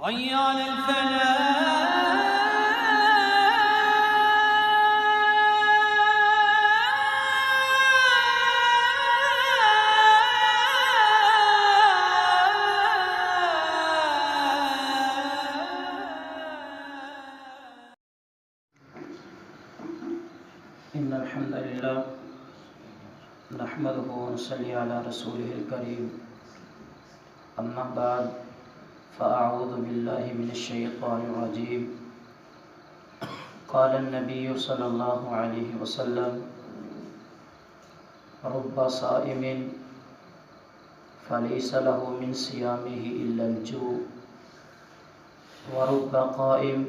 حي على الفلاح. إن الحمد لله نحمده ونصلي على رسوله الكريم أما بعد فأعوذ بالله من الشيطان الرجيم. قال النبي صلى الله عليه وسلم رب صائم فليس له من صيامه إلا الجوع ورب قائم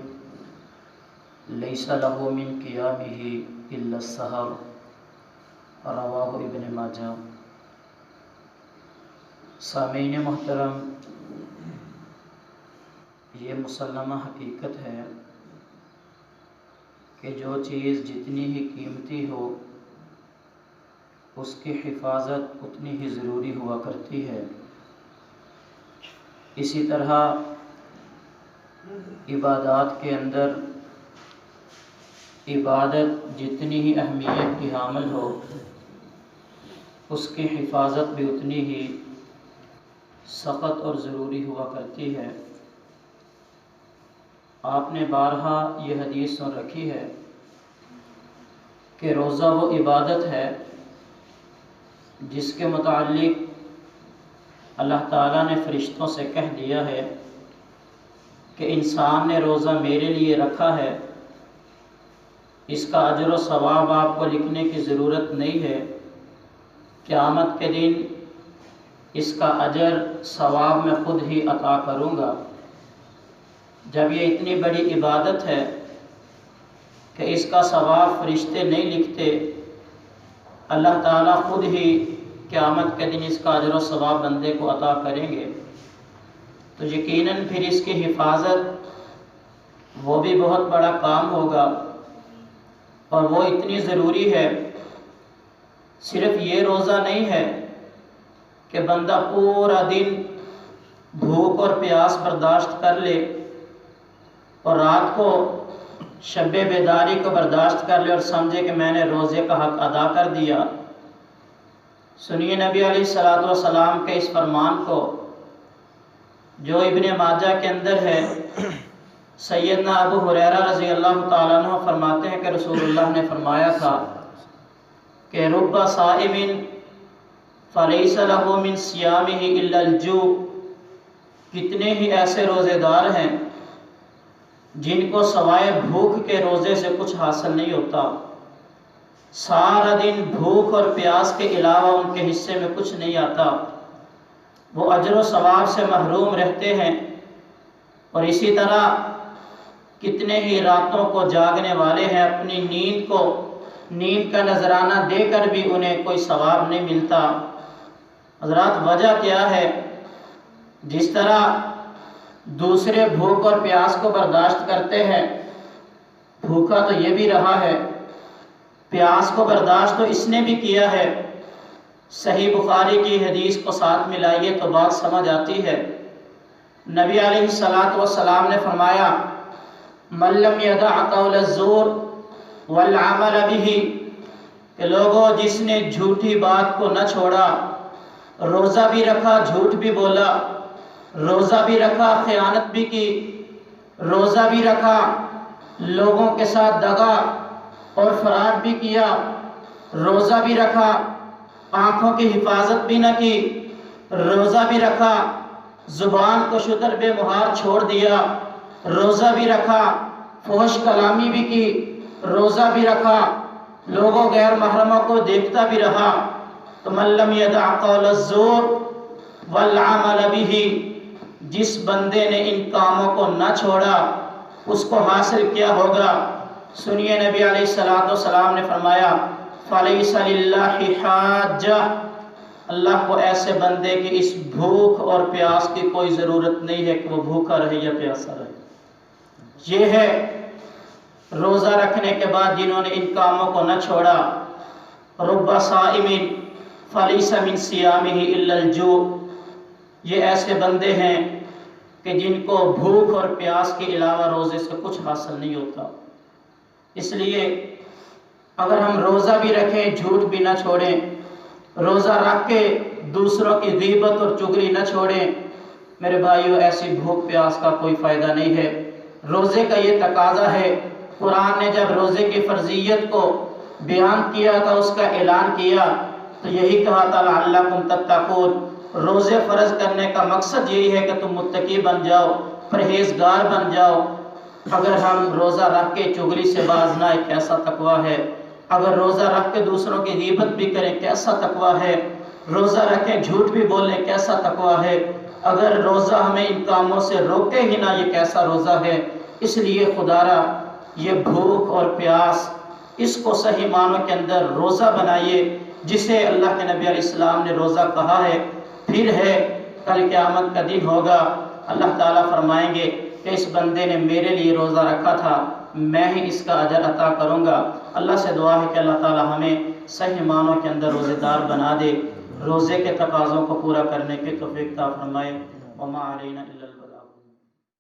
ليس له من قيامه إلا السحر. رواہ ابن ماجہ. سامعین محترم، یہ مسلمہ حقیقت ہے کہ جو چیز جتنی ہی قیمتی ہو اس کی حفاظت اتنی ہی ضروری ہوا کرتی ہے. اسی طرح عبادات کے اندر عبادت جتنی ہی اہمیت کی حامل ہو اس کی حفاظت بھی اتنی ہی سخت اور ضروری ہوا کرتی ہے. آپ نے بارہا یہ حدیث سن رکھی ہے کہ روزہ وہ عبادت ہے جس کے متعلق اللہ تعالیٰ نے فرشتوں سے کہہ دیا ہے کہ انسان نے روزہ میرے لیے رکھا ہے، اس کا اجر و ثواب آپ کو لکھنے کی ضرورت نہیں ہے، قیامت کے دن اس کا اجر ثواب میں خود ہی عطا کروں گا. جب یہ اتنی بڑی عبادت ہے کہ اس کا ثواب فرشتے نہیں لکھتے، اللہ تعالیٰ خود ہی قیامت کے دن اس کا اجر و ثواب بندے کو عطا کریں گے، تو یقیناً پھر اس کی حفاظت وہ بھی بہت بڑا کام ہوگا اور وہ اتنی ضروری ہے. صرف یہ روزہ نہیں ہے کہ بندہ پورا دن بھوک اور پیاس برداشت کر لے اور رات کو شب بیداری کو برداشت کر لے اور سمجھے کہ میں نے روزے کا حق ادا کر دیا. سنیے نبی علیہ الصلوۃ والسلام کے اس فرمان کو جو ابن ماجہ کے اندر ہے. سیدنا ابو ہریرہ رضی اللہ تعالیٰ عنہ فرماتے ہیں کہ رسول اللہ نے فرمایا تھا کہ رب صائم فلیس لہ من صیامہ الا الجوع. کتنے ہی ایسے روزے دار ہیں جن کو سوائے بھوک کے روزے سے کچھ حاصل نہیں ہوتا، سارا دن بھوک اور پیاس کے علاوہ ان کے حصے میں کچھ نہیں آتا، وہ اجر و ثواب سے محروم رہتے ہیں. اور اسی طرح کتنے ہی راتوں کو جاگنے والے ہیں، اپنی نیند کا نذرانہ دے کر بھی انہیں کوئی ثواب نہیں ملتا. حضرات وجہ کیا ہے؟ جس طرح دوسرے بھوک اور پیاس کو برداشت کرتے ہیں، بھوکا تو یہ بھی رہا ہے، پیاس کو برداشت تو اس نے بھی کیا ہے. صحیح بخاری کی حدیث کو ساتھ ملائیے تو بات سمجھ آتی ہے. نبی علیہ الصلوۃ والسلام نے فرمایا من لم یدع قول الزور والعمل بہ، کہ لوگوں جس نے جھوٹی بات کو نہ چھوڑا، روزہ بھی رکھا جھوٹ بھی بولا، روزہ بھی رکھا خیانت بھی کی، روزہ بھی رکھا لوگوں کے ساتھ دغا اور فراڈ بھی کیا، روزہ بھی رکھا آنکھوں کی حفاظت بھی نہ کی، روزہ بھی رکھا زبان کو شتر بے مہار چھوڑ دیا، روزہ بھی رکھا فحش کلامی بھی کی، روزہ بھی رکھا لوگوں غیر محرموں کو دیکھتا بھی رہا، تو من لم یدع قول الزور والعمل بہ، جس بندے نے ان کاموں کو نہ چھوڑا اس کو حاصل کیا ہوگا؟ سنیے نبی علیہ الصلوۃ والسلام نے فرمایا فلیس للہ حاجہ، اللہ کو ایسے بندے کی اس بھوک اور پیاس کی کوئی ضرورت نہیں ہے کہ وہ بھوکا رہے یا پیاسا رہے. یہ ہے روزہ رکھنے کے بعد جنہوں نے ان کاموں کو نہ چھوڑا. رب صائم فلیس من صیامہ الا الجوع، یہ ایسے بندے ہیں کہ جن کو بھوک اور پیاس کے علاوہ روزے سے کچھ حاصل نہیں ہوتا۔ اس لیے اگر ہم روزہ بھی رکھیں جھوٹ بھی نہ چھوڑیں، روزہ رکھ کے دوسروں کی غیبت اور چغلی نہ چھوڑیں، میرے بھائیو ایسی بھوک پیاس کا کوئی فائدہ نہیں ہے۔ روزے کا یہ تقاضا ہے۔ قرآن نے جب روزے کی فرضیت کو بیان کیا تھا، اس کا اعلان کیا، تو یہی کہا تھا لعلکم تتقون۔ روزے فرض کرنے کا مقصد یہی ہے کہ تم متقی بن جاؤ، پرہیزگار بن جاؤ۔ اگر ہم روزہ رکھ کے چغلی سے باز نہ آئے، کیسا تقویٰ ہے؟ اگر روزہ رکھ کے دوسروں کی غیبت بھی کریں، کیسا تقویٰ ہے؟ روزہ رکھیں جھوٹ بھی بولیں، کیسا تقویٰ ہے؟ اگر روزہ ہمیں ان کاموں سے روکے ہی نہ، یہ کیسا روزہ ہے؟ اس لیے خدا را یہ بھوک اور پیاس، اس کو صحیح معنوں کے اندر روزہ بنائیے، جسے اللہ کے نبی علیہ السلام نے روزہ کہا ہے۔ پھر ہے کل قیامت کا دن ہوگا، اللہ تعالیٰ فرمائیں گے کہ اس بندے نے میرے لیے روزہ رکھا تھا، میں ہی اس کا اجر عطا کروں گا۔ اللہ سے دعا ہے کہ اللہ تعالیٰ ہمیں صحیح معنوں کے اندر روزے دار بنا دے، روزے کے تقاضوں کو پورا کرنے کی توفیق عطا فرمائے۔ وما علینا الا